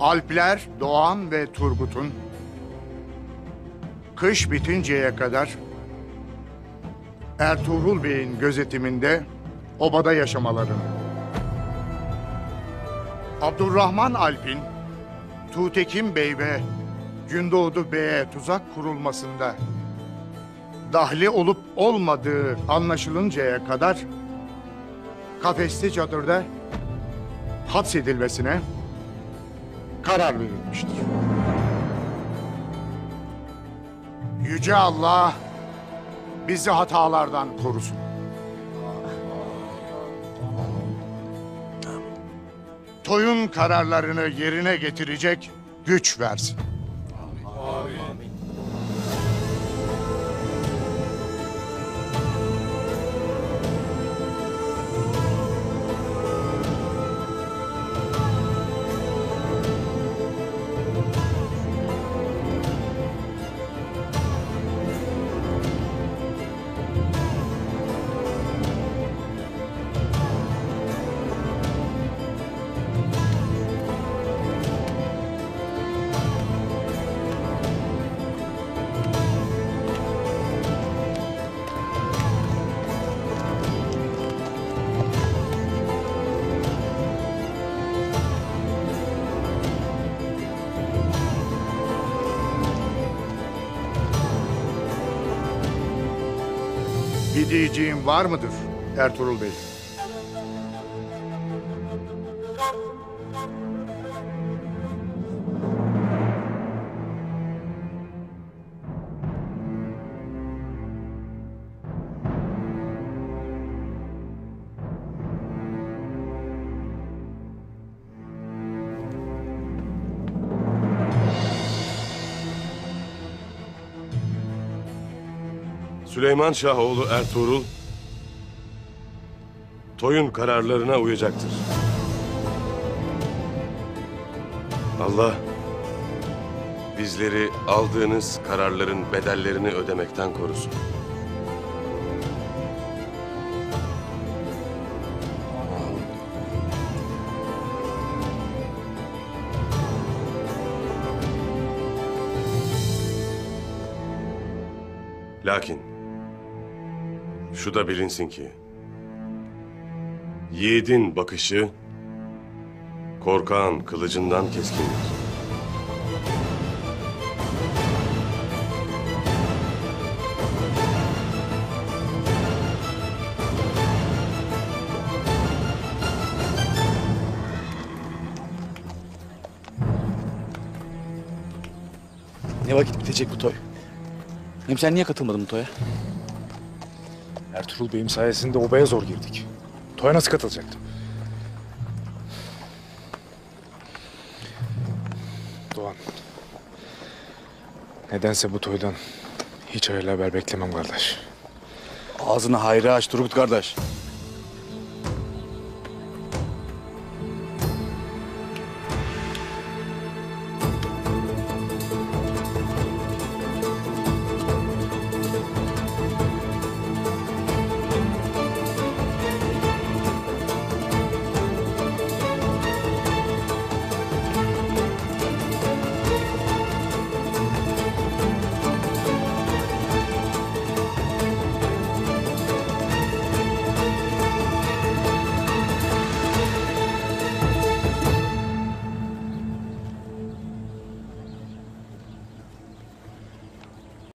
Alpler, Doğan ve Turgut'un kış bitinceye kadar Ertuğrul Bey'in gözetiminde obada yaşamalarını, Abdurrahman Alp'in Tuğtekin Bey ve Gündoğdu Bey'e tuzak kurulmasında dahli olup olmadığı anlaşılıncaya kadar kafesli çadırda hapsedilmesine karar verilmiştir. Yüce Allah bizi hatalardan korusun. Toy'un kararlarını yerine getirecek güç versin. Bir diyeceğin var mıdır Ertuğrul Bey? Süleyman Şahoğlu Ertuğrul, Toy'un kararlarına uyacaktır. Allah, bizleri aldığınız kararların bedellerini ödemekten korusun. Lakin şu da bilinsin ki yiğidin bakışı korkağın kılıcından keskindir. Ne vakit bitecek bu toy? Hem sen niye katılmadın bu toya? Ertuğrul Bey'im sayesinde obaya zor girdik. Toya nasıl katılacaktım? Doğan. Nedense bu toydan hiç hayırlı haber beklemem kardeş. Ağzını hayra aç Turgut kardeş.